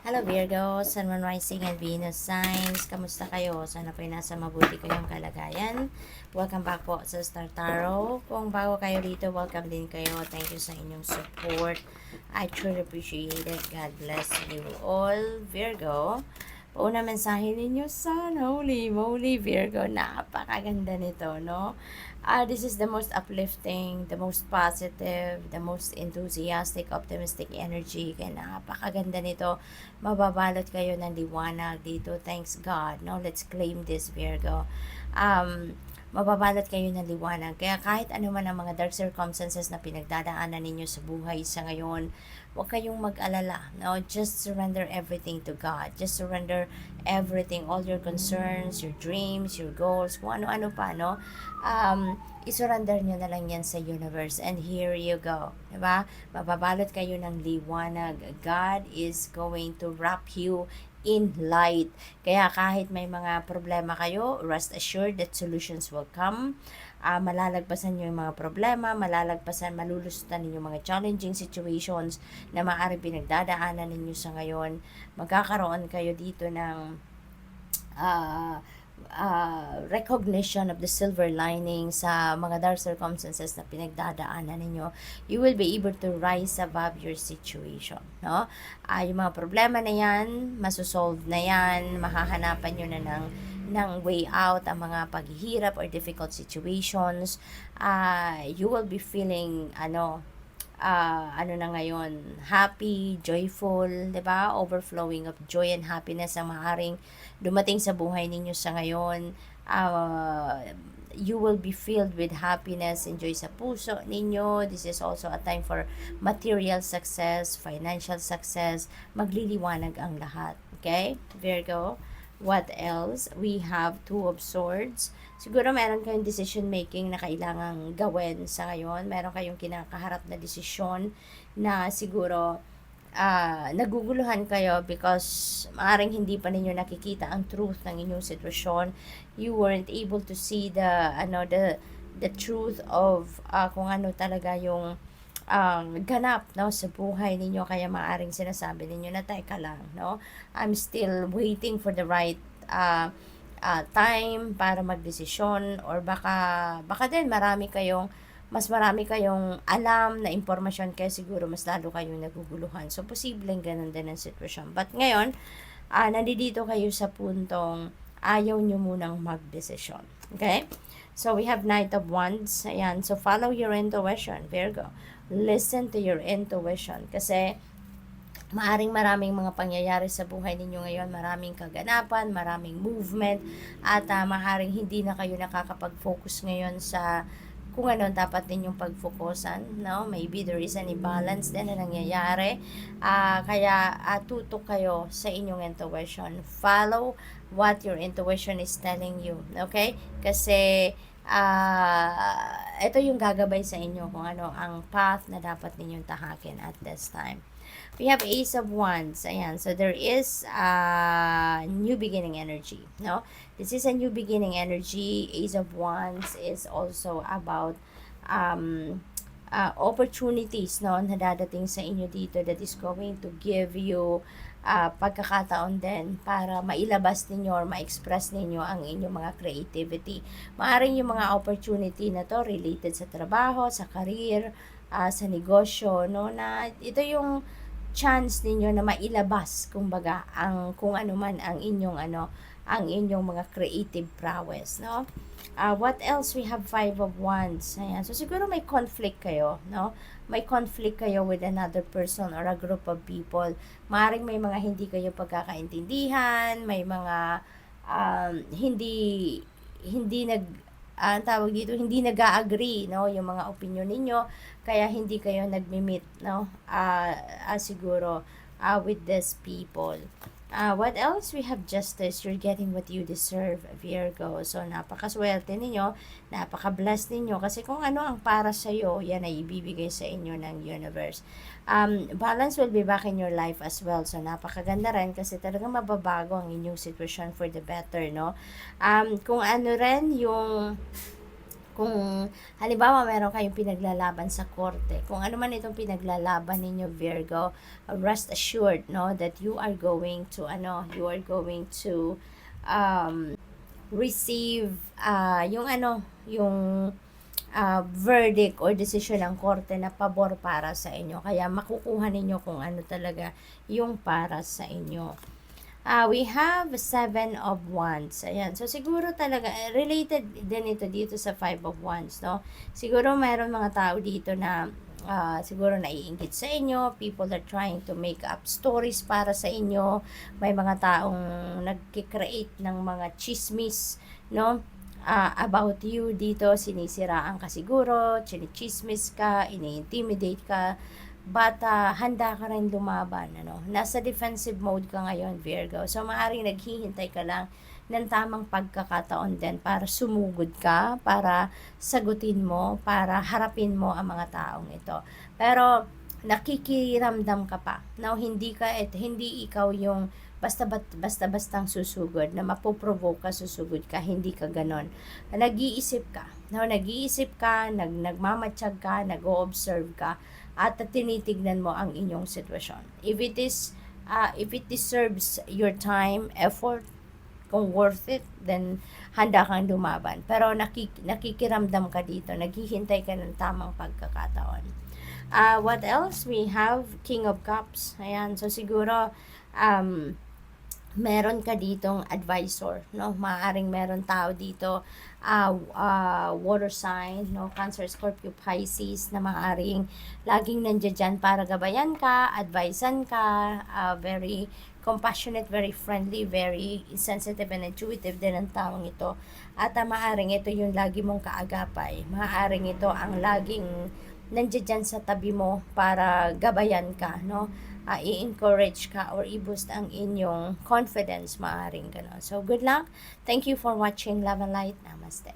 Hello Virgo, Sun, Moon, Rising, and Venus signs. Kamusta kayo? Sana po'y nasa mabuti kayong kalagayan. Welcome back po sa Star Tarot. Kung bago kayo dito, welcome din kayo. Thank you sa inyong support. I truly appreciate it. God bless you all. Virgo, una mensahe ninyo, Sun, holy moly Virgo, napakaganda nito, no? This is the most uplifting, the most positive, the most enthusiastic, optimistic energy. Kaya napakaganda nito. Mababalot kayo ng liwanag dito. Thanks God. No, let's claim this, Virgo. Mababalot kayo ng liwanag. Kaya kahit ano man ang mga dark circumstances na pinagdadaanan ninyo sa buhay sa ngayon, huwag kayong mag-alala. No? Just surrender everything to God. Just surrender everything, all your concerns, your dreams, your goals, kung ano-ano pa, no? Isurrender nyo na lang yan sa universe. And here you go. Diba? Mababalot kayo ng liwanag. God is going to wrap you in light. Kaya kahit may mga problema kayo, rest assured that solutions will come. Malalagpasan nyo yung mga problema, malulusutan ninyo mga challenging situations na maaaring pinagdadaanan ninyo sa ngayon. Magkakaroon kayo dito ng recognition of the silver lining sa mga dark circumstances na pinagdadaanan ninyo. You will be able to rise above your situation, no? Yung mga problema na yan, masosolve na yan, mahahanapan nyo na ng way out ang mga paghihirap or difficult situations. You will be feeling na ngayon, happy, joyful, 'di ba? Overflowing of joy and happiness ang maaaring dumating sa buhay ninyo sa ngayon. You will be filled with happiness and joy sa puso ninyo. This is also a time for material success, financial success. Magliliwanag ang lahat. Okay? Virgo. What else? We have Two of Swords. Siguro meron kayong decision making na kailangang gawin sa ngayon. Meron kayong kinakaharap na desisyon na siguro naguguluhan kayo because maaaring hindi pa ninyo nakikita ang truth ng inyong sitwasyon. You weren't able to see the truth of kung ano talaga yung ganap, no, sa buhay ninyo. Kaya maaring sinasabi ninyo na teka lang, no, I'm still waiting for the right time para magdesisyon, or baka din mas marami kayong alam na impormasyon, kaya siguro mas lalo kayong naguguluhan. So posibleng ganun din ang sitwasyon, but ngayon nandito kayo sa puntong ayaw nyo munang magdesisyon. Okay? So, we have Knight of Wands. Ayan. So, follow your intuition, Virgo. Listen to your intuition. Kasi, maraming mga pangyayari sa buhay ninyo ngayon. Maraming kaganapan, maraming movement. At maaaring hindi na kayo nakakapag-focus ngayon sa kung ano dapat ninyong pag-focusan, no? Maybe there is an imbalance din na nangyayari. Kaya tutok kayo sa inyong intuition. Follow what your intuition is telling you. Okay? Kasi ito yung gagabay sa inyo kung ano ang path na dapat ninyong tahakin at this time. We have Ace of Wands. Ayan. So, there is new beginning energy. No? This is a new beginning energy. Ace of Wands is also about opportunities, no, na dadating sa inyo dito that is going to give you pagkakataon din para mailabas ninyo or ma-express ninyo ang inyong mga creativity. Maaring yung mga opportunity na to related sa trabaho, sa career, sa negosyo, no, na ito yung chance ninyo na mailabas kumbaga kung ano man ang inyong mga creative prowess, no? What else? We have Five of Wands. Ayan. So, siguro may conflict kayo, no? May conflict kayo with another person or a group of people. Maaaring may mga hindi kayo pagkakaintindihan, may mga hindi tawag dito, hindi nag-agree, no, yung mga opinion ninyo, kaya hindi kayo nagmi-meet, no, siguro with these people. What else? We have Justice. You're getting what you deserve, Virgo. So, napakaswerte ninyo, napaka-blessed ninyo, kasi kung ano ang para sa'yo, yan ay ibibigay sa inyo ng universe. Balance will be back in your life as well. So, napakaganda rin kasi talagang mababago ang inyong situation for the better, no? Kung ano rin yung Kung halimbawa meron kayong pinaglalaban sa korte, kung ano man itong pinaglalaban ninyo, Virgo, rest assured, no, that you are going to um, receive yung verdict or decision ng korte na pabor para sa inyo. Kaya makukuha ninyo kung ano talaga yung para sa inyo. We have 7 of Wands. Ayan. So, siguro talaga, related din ito dito sa 5 of Wands, no? Siguro mayroon mga tao dito na siguro naiinggit sa inyo. People are trying to make up stories para sa inyo. May mga taong nagkikreate ng mga chismis, no? About you dito, sinisiraan ka siguro, chinichismis ka, ini-intimidate ka, but handa ka rin lumaban, ano? Nasa defensive mode ka ngayon, Virgo. So, maaaring naghihintay ka lang ng tamang pagkakataon din para sumugod ka, para sagutin mo, para harapin mo ang mga taong ito. Pero, nakikiramdam ka pa. Now, hindi ikaw yung basta-bastang susugod, na mapoprovoke ka, susugod ka, hindi ka ganon. Nag-iisip ka, no? Nag-iisip ka, nagmamatsyag ka, nag-o-observe ka, at tinitignan mo ang inyong sitwasyon. If it deserves your time, effort, kung worth it, then handa kang lumaban. Pero nakikiramdam ka dito, naghihintay ka ng tamang pagkakataon. What else? We have King of Cups. Ayan, so siguro meron ka ditong advisor, no? Maaaring meron tao dito, water sign, no? Cancer, Scorpio, Pisces, na maaaring laging nandiyan para gabayan ka, advisean ka, very compassionate, very friendly, very sensitive and intuitive din ang taong ito. At maaaring ito yung lagi mong kaagapay. Maaaring ito ang laging nandiyan sa tabi mo para gabayan ka, no? I-encourage ka or i-boost ang inyong confidence, maaaring gano'n. So, good luck. Thank you for watching. Love and light. Namaste.